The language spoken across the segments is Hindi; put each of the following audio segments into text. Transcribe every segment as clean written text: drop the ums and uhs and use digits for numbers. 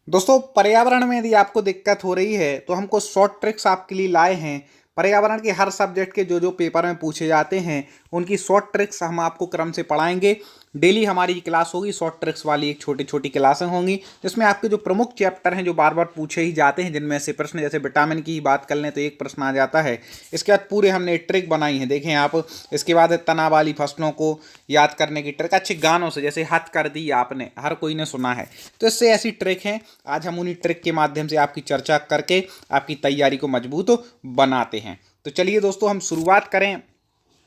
दोस्तों पर्यावरण में यदि आपको दिक्कत हो रही है तो हमको शॉर्ट ट्रिक्स आपके लिए लाए हैं। पर्यावरण के हर सब्जेक्ट के जो जो पेपर में पूछे जाते हैं उनकी शॉर्ट ट्रिक्स हम आपको क्रम से पढ़ाएंगे। डेली हमारी क्लास होगी, शॉर्ट ट्रिक्स वाली एक छोटी छोटी क्लासें होंगी जिसमें आपके जो प्रमुख चैप्टर हैं जो बार बार पूछे ही जाते हैं, जिनमें से प्रश्न जैसे विटामिन की ही बात कर लें तो एक प्रश्न आ जाता है। इसके बाद पूरे हमने ट्रिक बनाई है, देखें आप। इसके बाद है तना वाली फसलों को याद करने की ट्रिक, अच्छे गानों से, जैसे हद कर दी आपने, हर कोई ने सुना है। तो इससे ऐसी ट्रिक है, आज हम उन्हीं ट्रिक के माध्यम से आपकी चर्चा करके आपकी तैयारी को मजबूत बनाते हैं। तो चलिए दोस्तों हम शुरुआत करें।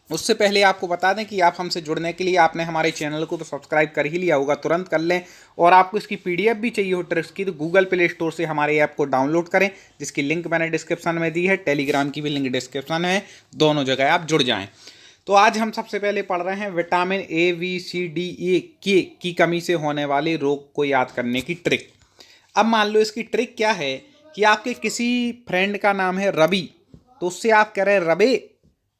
उससे पहले आपको बता दें कि आप हमसे जुड़ने के लिए आपने हमारे चैनल को तो सब्सक्राइब कर ही लिया होगा, तुरंत कर लें। और आपको इसकी पीडीएफ भी चाहिए हो ट्रिक्स की तो गूगल प्ले स्टोर से हमारे ऐप को डाउनलोड करें, जिसकी लिंक मैंने डिस्क्रिप्शन में दी है। टेलीग्राम की भी लिंक डिस्क्रिप्शन में है, दोनों जगह आप जुड़ जाएं। तो आज हम सबसे पहले पढ़ रहे हैं vitamin A B C D A K की कमी से होने वाले रोग को याद करने की ट्रिक। अब मान लो इसकी ट्रिक क्या है कि आपके किसी फ्रेंड का नाम है रवि, तो उससे आप कह रहे हैं रवि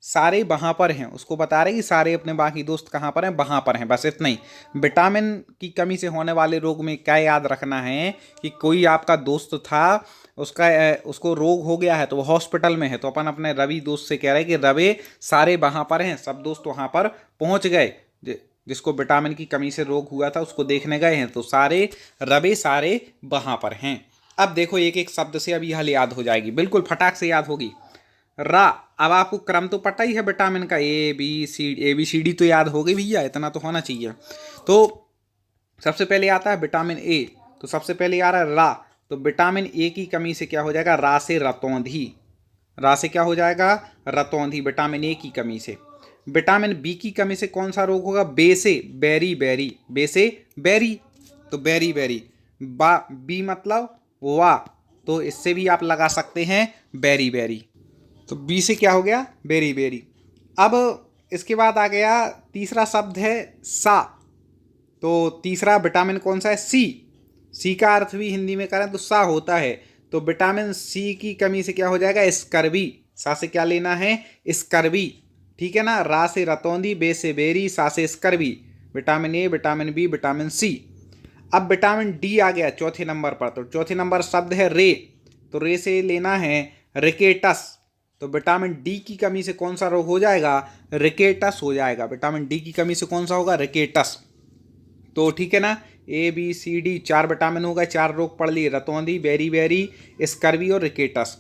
सारे वहाँ पर हैं, उसको बता रहे कि सारे अपने बाकी दोस्त कहाँ पर हैं, वहाँ पर हैं, बस इतना ही। विटामिन की कमी से होने वाले रोग में क्या याद रखना है कि कोई आपका दोस्त था, उसको रोग हो गया है तो वो हॉस्पिटल में है, तो अपन अपने रवि दोस्त से कह रहे हैं कि रवि सारे वहाँ पर हैं, सब दोस्त वहाँ पर पहुँच गए, जिसको विटामिन की कमी से रोग हुआ था उसको देखने गए हैं, तो सारे रवि सारे वहाँ पर हैं। अब देखो एक एक शब्द से अभी हल याद हो जाएगी, बिल्कुल फटाक से याद होगी। रा, अब आपको क्रम तो पता ही है विटामिन का, ए बी सी डी तो याद हो गई भैया, इतना तो होना चाहिए। तो सबसे पहले आता है विटामिन ए, तो सबसे पहले आ रहा है रा, तो विटामिन ए की कमी से क्या हो जाएगा, रा से रतौंधी, रा से क्या हो जाएगा, रतौंधी, विटामिन ए की कमी से। विटामिन बी की कमी से कौन सा रोग होगा, बे से बेरी बेरी, बे से बेरी, तो बेरी बेरी, बा बी मतलब वाह, तो इससे भी आप लगा सकते हैं बेरी बेरी, तो बी से क्या हो गया, बेरी बेरी। अब इसके बाद आ गया तीसरा शब्द है सा, तो तीसरा विटामिन कौन सा है, सी, सी का अर्थ भी हिंदी में करें तो सा होता है, तो विटामिन सी की कमी से क्या हो जाएगा, स्कर्वी, सा से क्या लेना है, स्कर्वी, ठीक है ना। रा से रतौंधी, बे से बेरी, सा से scurvy, vitamin A, vitamin B, vitamin C. अब विटामिन डी आ गया चौथे नंबर पर, तो चौथे नंबर शब्द है रे, तो रे से लेना है रिकेटस, तो विटामिन डी की कमी से कौन सा रोग हो जाएगा, रिकेटस हो जाएगा, विटामिन डी की कमी से कौन सा होगा, रिकेटस। तो ठीक है ना, ए बी सी डी चार विटामिन हो गए, चार रोग पढ़ लिए, रतौंधी, बेरी बेरी, स्कर्वी और रिकेटस।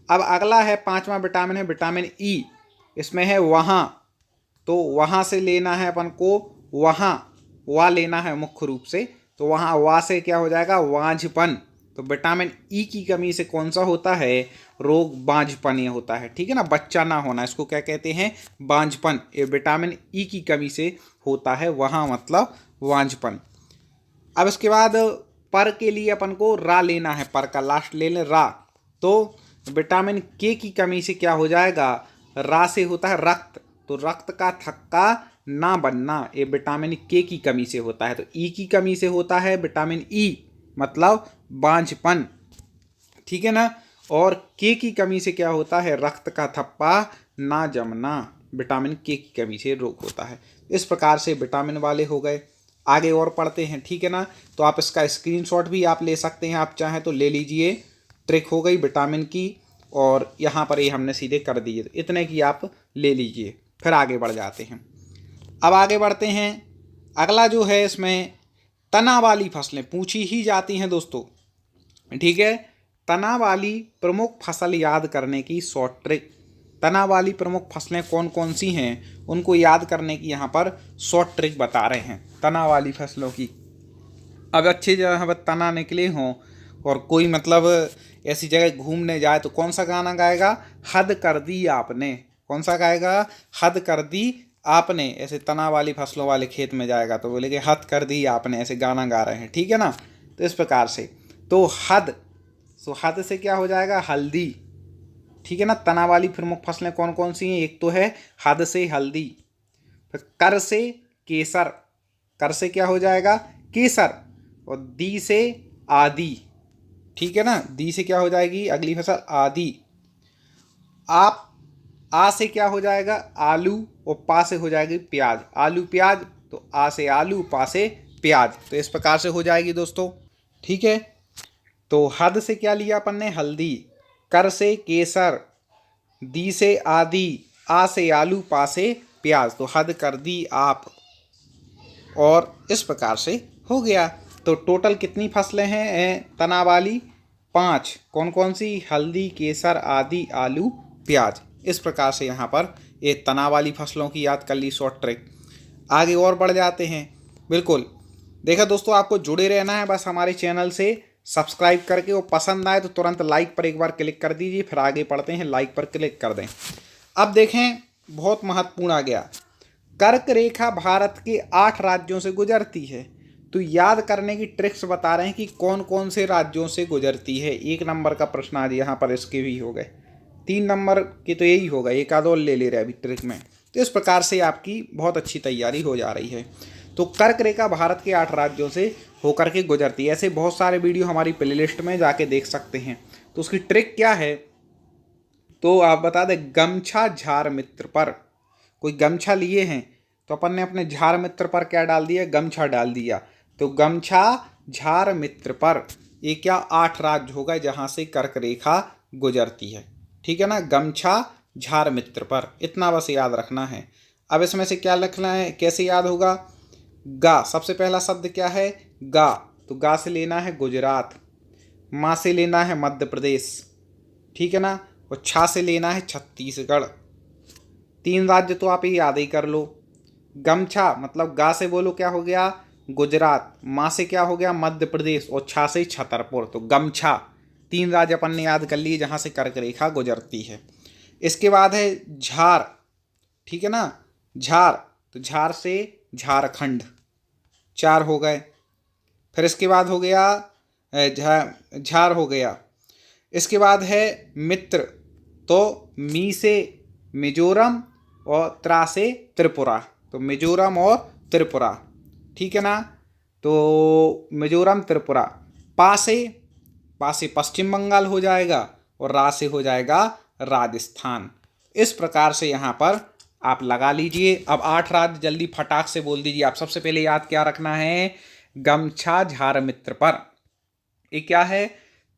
अब अगला है पांचवा विटामिन है विटामिन ई, इसमें है वहाँ, तो वहाँ से लेना है अपन को वहाँ, वा लेना है मुख्य रूप से, तो वहाँ वा से क्या हो जाएगा, वांझपन, तो विटामिन ई की कमी से कौन सा होता है रोग, बांझपन ये होता है, ठीक है ना, बच्चा ना होना, इसको क्या कहते हैं, बांझपन, ये विटामिन ई की कमी से होता है, वहाँ मतलब वांझपन। अब इसके बाद पर के लिए अपन को रा लेना है, पर का लास्ट ले लें रा, तो विटामिन के की कमी से क्या हो जाएगा, रा से होता है रक्त, तो रक्त का थक्का ना बनना, ये विटामिन के की कमी से होता है। तो ई की कमी से होता है विटामिन ई मतलब बांझपन, ठीक है ना। और के की कमी से क्या होता है, रक्त का थप्पा ना जमना, विटामिन के की कमी से रोग होता है। इस प्रकार से विटामिन वाले हो गए, आगे और पढ़ते हैं, ठीक है ना। तो आप इसका स्क्रीनशॉट भी आप ले सकते हैं, आप चाहें तो ले लीजिए। ट्रिक हो गई विटामिन की, और यहाँ पर ये हमने सीधे कर दिए, तो इतने की आप ले लीजिए, फिर आगे बढ़ जाते हैं। अब आगे बढ़ते हैं, अगला जो है इसमें तना वाली फसलें पूछी ही जाती हैं दोस्तों, ठीक है। तना वाली प्रमुख फसल याद करने की शॉर्ट ट्रिक, तना वाली प्रमुख फसलें कौन कौन सी हैं उनको याद करने की यहाँ पर शॉर्ट ट्रिक बता रहे हैं तना वाली फसलों की। अब अच्छी जगह पर तना निकले हों और कोई मतलब ऐसी जगह घूमने जाए तो कौन सा गाना गाएगा, हद कर दी आपने, कौन सा गाएगा, हद कर दी आपने। ऐसे तना वाली फसलों वाले खेत में जाएगा तो बोले कि हद कर दी आपने, ऐसे गाना गा रहे हैं, ठीक है ना। तो इस प्रकार से, तो हद, तो हद से क्या हो जाएगा, हल्दी, ठीक है ना। तना वाली प्रमुख फसलें कौन कौन सी हैं, एक तो है हद से हल्दी, फिर कर से केसर, कर से क्या हो जाएगा, केसर, और दी से आदि, ठीक है ना, दी से क्या हो जाएगी अगली फसल, आदि। आप आ से क्या हो जाएगा, आलू, और पा से हो जाएगी प्याज, आलू प्याज, तो आ से आलू, पा से प्याज, तो इस प्रकार से हो जाएगी दोस्तों, ठीक है। तो हद से क्या लिया अपन ने, हल्दी। कर से केसर, दी से आदि, आ से आलू, पा से प्याज। तो हद कर दी आप, और इस प्रकार से हो गया। तो टोटल कितनी फसलें हैं तना वाली, 5। कौन कौन सी, हल्दी, केसर, आदि, आलू, प्याज। इस प्रकार से यहाँ पर ये तना वाली फसलों की याद कर ली शॉर्ट ट्रिक। आगे और बढ़ जाते हैं। बिल्कुल देखा दोस्तों, आपको जुड़े रहना है बस हमारे चैनल से, सब्सक्राइब करके, वो पसंद आए तो तुरंत लाइक पर एक बार क्लिक कर दीजिए। फिर आगे पढ़ते हैं, लाइक पर क्लिक कर दें। अब देखें, बहुत महत्वपूर्ण आ गया। कर्क रेखा भारत के 8 राज्यों से गुजरती है। तो याद करने की ट्रिक्स बता रहे हैं कि कौन कौन से राज्यों से गुजरती है। 1 नंबर का प्रश्न आज यहाँ पर इसके भी हो गए, 3 नंबर के तो यही होगा, एक आध और ले ले रहे अभी ट्रिक में। तो इस प्रकार से आपकी बहुत अच्छी तैयारी हो जा रही है। तो कर्क रेखा भारत के 8 राज्यों से होकर के गुजरती है। ऐसे बहुत सारे वीडियो हमारी प्लेलिस्ट में जाके देख सकते हैं। तो उसकी ट्रिक क्या है, तो आप बता दें। गमछा झार मित्र पर, कोई गमछा लिए हैं तो अपन ने अपने झार मित्र पर क्या डाल दिया, गमछा डाल दिया। तो गमछा झार मित्र पर, ये क्या 8 राज्य होगा जहाँ से कर्क रेखा गुजरती है। ठीक है ना, गमछा झार मित्र पर, इतना बस याद रखना है। अब इसमें से क्या लिखना है, कैसे याद होगा। गा, सबसे पहला शब्द क्या है, गा। तो गा से लेना है गुजरात, माँ से लेना है मध्य प्रदेश, ठीक है ना, और छा से लेना है छत्तीसगढ़। 3 राज्य तो आप ये याद ही कर लो। गमछा मतलब गा से बोलो क्या हो गया, गुजरात, माँ से क्या हो गया, मध्य प्रदेश, और छा से छतरपुर। तो गमछा 3 राज्य अपन ने याद कर लिए जहाँ से कर्क रेखा गुजरती है। इसके बाद है झार, ठीक है ना, झार। तो झार से झारखंड, 4 हो गए। फिर इसके बाद हो गया झार हो गया। इसके बाद है मित्र, तो मी से मिजोरम और त्रा से त्रिपुरा। तो मिजोरम और त्रिपुरा, ठीक है ना, तो मिजोरम त्रिपुरा। पा से पश्चिम बंगाल हो जाएगा, और रा से हो जाएगा राजस्थान। इस प्रकार से यहाँ पर आप लगा लीजिए। अब 8 राज्य जल्दी फटाक से बोल दीजिए। आप सबसे पहले याद क्या रखना है, गमछा झार मित्र पर। ये क्या है,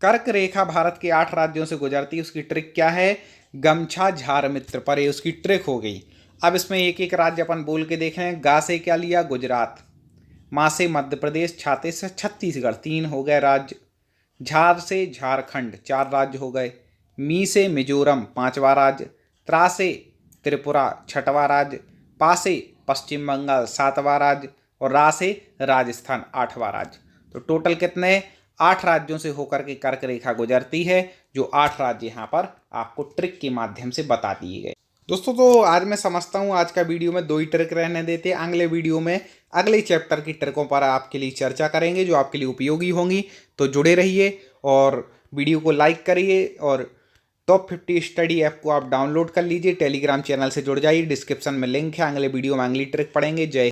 कर्क रेखा भारत के 8 राज्यों से गुजरती है। उसकी ट्रिक क्या है, गमछा झार मित्र पर, ये उसकी ट्रिक हो गई। अब इसमें एक एक राज्य अपन बोल के देख रहे हैं। गा से क्या लिया, गुजरात, माँ से मध्य प्रदेश, छाते से छत्तीसगढ़, 3 हो गए राज्य। झार से झारखंड, 4 राज्य हो गए। मी से मिजोरम, 5वां राज्य। त्रा से त्रिपुरा, 6वां राज्य। पा से पश्चिम बंगाल, 7वां राज्य, और रा से राजस्थान, 8वां राज्य। तो टोटल कितने, 8 राज्यों से होकर के कर्क रेखा गुजरती है, जो 8 राज्य यहाँ पर आपको ट्रिक के माध्यम से बता दिए गए। दोस्तों तो आज मैं समझता हूँ आज का वीडियो में 2 ही ट्रिक रहने देते। अगले वीडियो में अगले चैप्टर की ट्रिकों पर आपके लिए चर्चा करेंगे जो आपके लिए उपयोगी होंगी। तो जुड़े रहिए और वीडियो को लाइक करिए, और टॉप 50 स्टडी ऐप को आप डाउनलोड कर लीजिए। टेलीग्राम चैनल से जुड़ जाइए, डिस्क्रिप्शन में लिंक है। अगले वीडियो में अगली ट्रिक पढ़ेंगे। जय